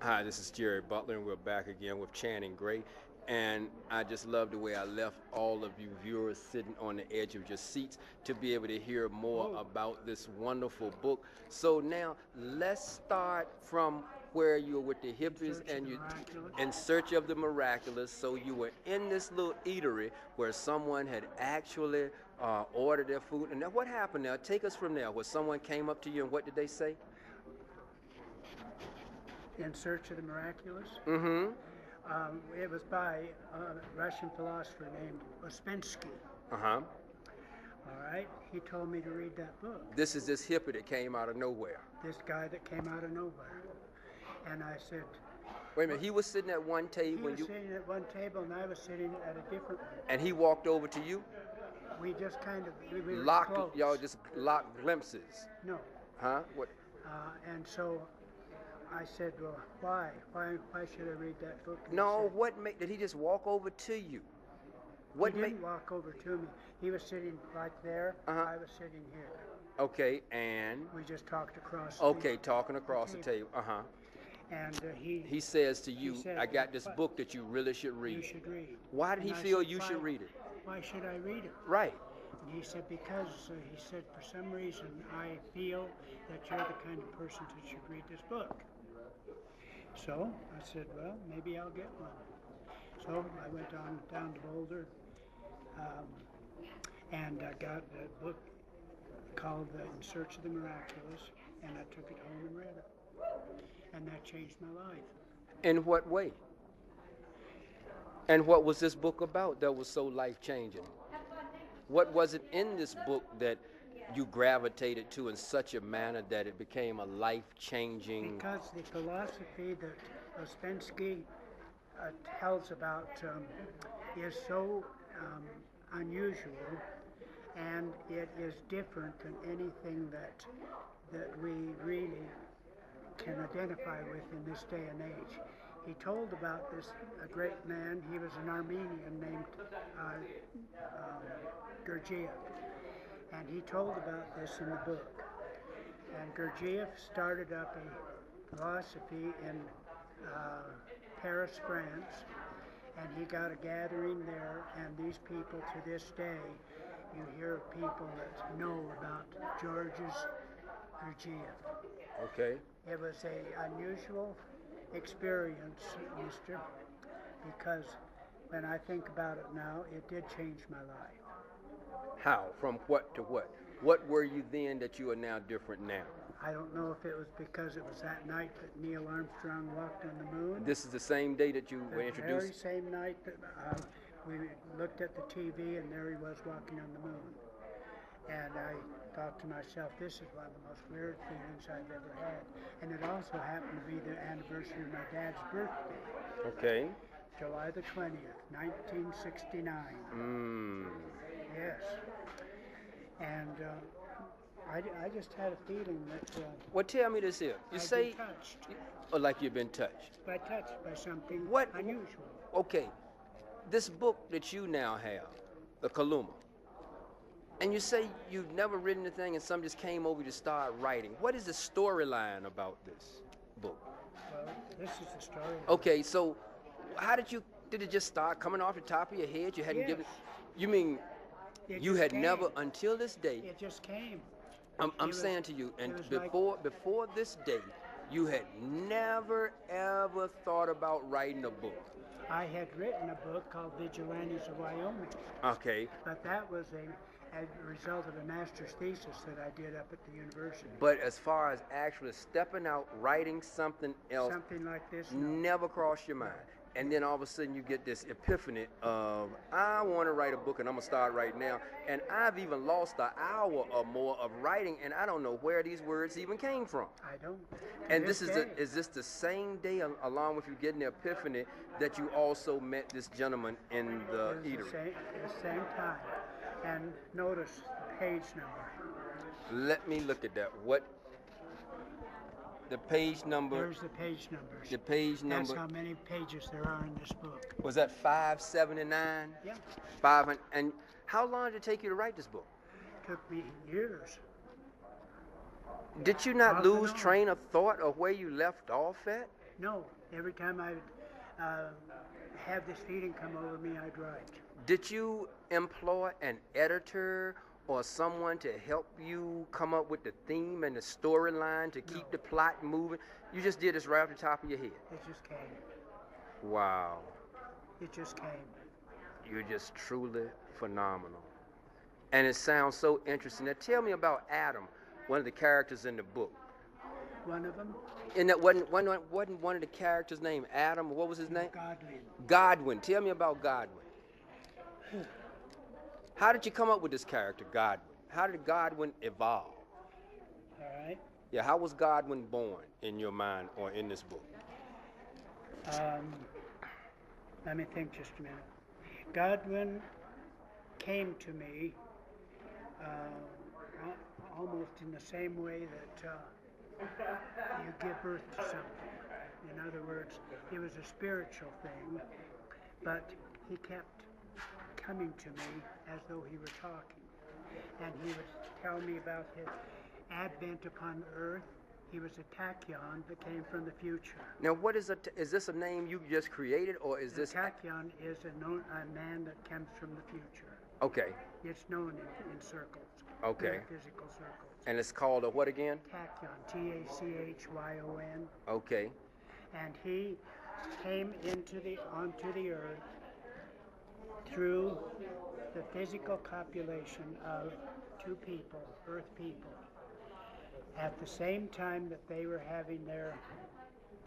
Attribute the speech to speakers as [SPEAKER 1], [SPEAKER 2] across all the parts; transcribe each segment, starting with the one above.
[SPEAKER 1] Hi, this is Jerry Butler, and we're back again with Channing Gray. And I just love the way I left all of you viewers sitting on the edge of your seats to be able to hear more about this wonderful book. So now let's start from where you were with the hippies and you in search of the miraculous. So you were in this little eatery where someone had actually ordered their food. And now what happened now? Take us from there. Where someone came up to you and what did they say?
[SPEAKER 2] In Search of the Miraculous.
[SPEAKER 1] Mm-hmm.
[SPEAKER 2] It was by a Russian philosopher named Ouspensky.
[SPEAKER 1] Uh-huh.
[SPEAKER 2] All right. He told me to read that book.
[SPEAKER 1] This is this hippie that came out of nowhere.
[SPEAKER 2] This guy that came out of nowhere. And I said...
[SPEAKER 1] Wait a minute, he was sitting at one table when you...
[SPEAKER 2] He was sitting at one table and I was sitting at a different one.
[SPEAKER 1] And he walked over to you?
[SPEAKER 2] We just kind of... We were
[SPEAKER 1] locked,
[SPEAKER 2] close.
[SPEAKER 1] y'all just locked glimpses?
[SPEAKER 2] No.
[SPEAKER 1] Huh? What?
[SPEAKER 2] And so... I said, well, why? Why should I read that book? And
[SPEAKER 1] No, did he just walk over to you?
[SPEAKER 2] He didn't walk over to me. He was sitting right there. I was sitting here.
[SPEAKER 1] Okay, and?
[SPEAKER 2] We just talked across
[SPEAKER 1] Okay, talking across the table. Uh-huh.
[SPEAKER 2] And
[SPEAKER 1] he says to you, I got this book that you really should read.
[SPEAKER 2] You should read.
[SPEAKER 1] Why did he feel you should read it?
[SPEAKER 2] Why should I read it?
[SPEAKER 1] Right.
[SPEAKER 2] And he said, because, he said, for some reason, I feel that you're the kind of person that should read this book. So I said, well, maybe I'll get one. So I went on down to Boulder and I got a book called In Search of the Miraculous, and I took it home and read it. And that changed my life.
[SPEAKER 1] In what way? And what was this book about that was so life-changing? What was it in this book that you gravitated to in such a manner that it became a life-changing...
[SPEAKER 2] Because the philosophy that Ouspensky tells about is so unusual, and it is different than anything that we really can identify with in this day and age. He told about this a great man. He was an Armenian named Gurdjieff. And he told about this in the book. And Gurdjieff started up a philosophy in Paris, France, and he got a gathering there, and these people to this day, you hear of people that know about Georges Gurdjieff.
[SPEAKER 1] Okay.
[SPEAKER 2] It was an unusual experience, mister, because when I think about it now, it did change my life.
[SPEAKER 1] How? From what to what? What were you then that you are now different now?
[SPEAKER 2] I don't know if it was because it was that night that Neil Armstrong walked on the moon.
[SPEAKER 1] This is the same day that you were introduced?
[SPEAKER 2] The very same night that we looked at the TV and there he was walking on the moon. And I thought to myself, this is one of the most weird feelings I've ever had. And it also happened to be the anniversary of my dad's birthday.
[SPEAKER 1] Okay.
[SPEAKER 2] July the 20th, 1969. Yes. And I just had a feeling that...
[SPEAKER 1] well, tell me this here. You say...
[SPEAKER 2] touched.
[SPEAKER 1] Or like you've been touched.
[SPEAKER 2] By touched by something unusual.
[SPEAKER 1] Okay. This book that you now have, the Kaluma, and you say you've never written anything and some just came over to start writing. What is the storyline about this book?
[SPEAKER 2] Well, this is the story.
[SPEAKER 1] Okay, so how did it just start coming off the top of your head? You hadn't given... You mean... You had never, until this day...
[SPEAKER 2] It just came.
[SPEAKER 1] I'm saying to you, and before this day, you had never, ever thought about writing a book.
[SPEAKER 2] I had written a book called Vigilantes of Wyoming.
[SPEAKER 1] Okay.
[SPEAKER 2] But that was a result of a master's thesis that I did up at the university.
[SPEAKER 1] But as far as actually stepping out, writing something else...
[SPEAKER 2] Something like this? No.
[SPEAKER 1] Never crossed your mind. And then all of a sudden you get this epiphany of, I want to write a book and I'm going to start right now. And I've even lost an hour or more of writing and I don't know where these words even came from.
[SPEAKER 2] I don't.
[SPEAKER 1] And is this the same day along with you getting the epiphany that you also met this gentleman in the eatery?
[SPEAKER 2] The same time. And notice the page number.
[SPEAKER 1] Let me look at that. What? The page number.
[SPEAKER 2] There's the page numbers.
[SPEAKER 1] The page number.
[SPEAKER 2] That's how many pages there are in this book.
[SPEAKER 1] Was that 579?
[SPEAKER 2] Yeah.
[SPEAKER 1] 500. And how long did it take you to write this book?
[SPEAKER 2] It took me years.
[SPEAKER 1] Did you not lose train of thought or where you left off at?
[SPEAKER 2] No, every time I have this feeling come over me, I'd write.
[SPEAKER 1] Did you employ an editor or someone to help you come up with the theme and the storyline to keep the plot moving? You just did this right off the top of your head?
[SPEAKER 2] It just came.
[SPEAKER 1] Wow.
[SPEAKER 2] It just came.
[SPEAKER 1] You're just truly phenomenal. And it sounds so interesting. Now tell me about Adam, one of the characters in the book.
[SPEAKER 2] One of them?
[SPEAKER 1] And that wasn't one of the characters named Adam? What was his name?
[SPEAKER 2] Godwin.
[SPEAKER 1] Godwin. Tell me about Godwin. How did you come up with this character, Godwin? How did Godwin evolve?
[SPEAKER 2] All right.
[SPEAKER 1] Yeah, how was Godwin born in your mind or in this book?
[SPEAKER 2] Let me think just a minute. Godwin came to me almost in the same way that you give birth to something. In other words, it was a spiritual thing, but he kept coming to me as though he were talking. And he would tell me about his advent upon earth. He was a tachyon that came from the future.
[SPEAKER 1] Now, what is is this a name you just created, or is this?
[SPEAKER 2] Tachyon is a man that comes from the future.
[SPEAKER 1] Okay.
[SPEAKER 2] It's known in circles.
[SPEAKER 1] Okay.
[SPEAKER 2] Physical circles.
[SPEAKER 1] And it's called a what again?
[SPEAKER 2] Tachyon, T-A-C-H-Y-O-N.
[SPEAKER 1] Okay.
[SPEAKER 2] And he came onto the earth through the physical copulation of two people, earth people, at the same time that they were having their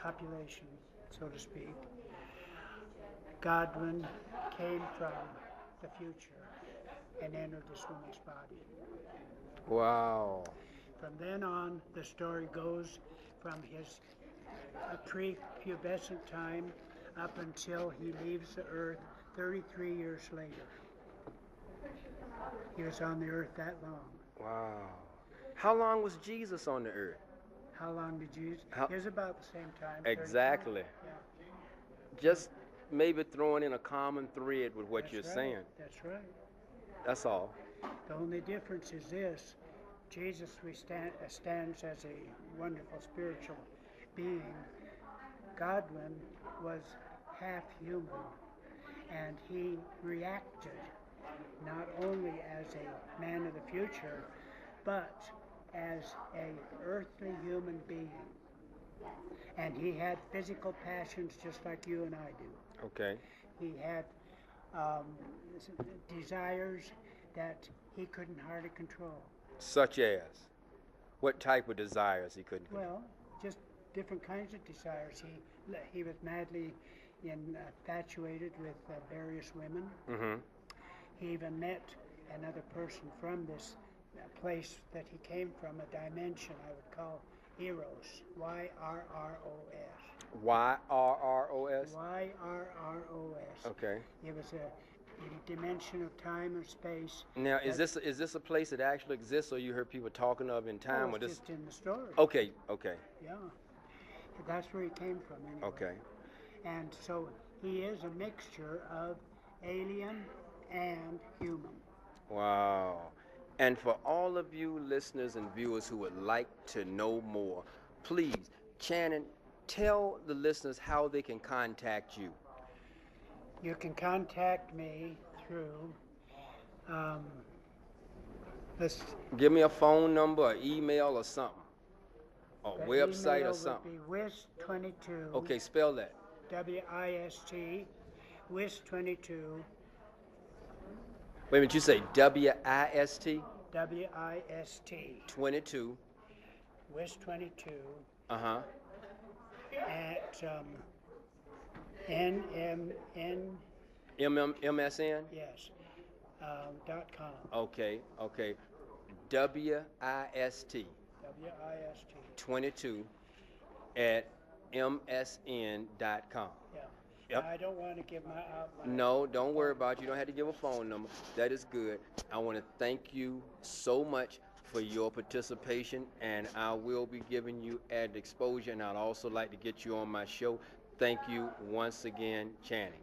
[SPEAKER 2] copulation, so to speak. Godwin came from the future and entered this woman's body.
[SPEAKER 1] Wow.
[SPEAKER 2] From then on, the story goes from his prepubescent time up until he leaves the earth 33 years later. He was on the earth that long.
[SPEAKER 1] Wow. How long was Jesus on the earth?
[SPEAKER 2] How long did Jesus? It was about the same time.
[SPEAKER 1] Exactly.
[SPEAKER 2] Yeah.
[SPEAKER 1] Just maybe throwing in a common thread with what
[SPEAKER 2] That's
[SPEAKER 1] you're
[SPEAKER 2] right.
[SPEAKER 1] saying.
[SPEAKER 2] That's right.
[SPEAKER 1] That's all.
[SPEAKER 2] The only difference is this. Jesus stands as a wonderful spiritual being. Godwin was half human, and he reacted not only as a man of the future, but as an earthly human being. And he had physical passions just like you and I do.
[SPEAKER 1] Okay.
[SPEAKER 2] He had desires that he couldn't hardly control.
[SPEAKER 1] Such as? What type of desires he couldn't control?
[SPEAKER 2] Well, just different kinds of desires. He was madly infatuated with various women.
[SPEAKER 1] Mm-hmm.
[SPEAKER 2] He even met another person from this place that he came from, a dimension I would call Eros, Y-R-R-O-S.
[SPEAKER 1] Y-R-R-O-S?
[SPEAKER 2] Y-R-R-O-S.
[SPEAKER 1] Okay.
[SPEAKER 2] It was a dimension of time and space.
[SPEAKER 1] Now, is this a place that actually exists, or you heard people talking of in time?
[SPEAKER 2] Oh,
[SPEAKER 1] or
[SPEAKER 2] it's just in the story.
[SPEAKER 1] Okay, okay.
[SPEAKER 2] Yeah. That's where he came from anyway.
[SPEAKER 1] Okay.
[SPEAKER 2] And so he is a mixture of alien and human.
[SPEAKER 1] Wow. And for all of you listeners and viewers who would like to know more, please, Channing, tell the listeners how they can contact you.
[SPEAKER 2] You can contact me through this.
[SPEAKER 1] Give me a phone number, or email, or something, or
[SPEAKER 2] The
[SPEAKER 1] website,
[SPEAKER 2] email
[SPEAKER 1] or something.
[SPEAKER 2] would be WIST22.
[SPEAKER 1] Okay, spell that.
[SPEAKER 2] W-I-S-T, WIST22.
[SPEAKER 1] Wait a minute, you say W-I-S-T?
[SPEAKER 2] W-I-S-T.
[SPEAKER 1] 22.
[SPEAKER 2] WIST22.
[SPEAKER 1] Uh-huh.
[SPEAKER 2] At N-M-N.
[SPEAKER 1] MSN?
[SPEAKER 2] Yes. .com.
[SPEAKER 1] Okay, okay. W-I-S-T.
[SPEAKER 2] W-I-S-T.
[SPEAKER 1] 22 at msn.com.
[SPEAKER 2] Yeah.
[SPEAKER 1] Yep.
[SPEAKER 2] I don't want to give my outline.
[SPEAKER 1] No, don't worry about it. You don't have to give a phone number. That is good. I want to thank you so much for your participation, and I will be giving you added exposure, and I'd also like to get you on my show. Thank you once again, Channing.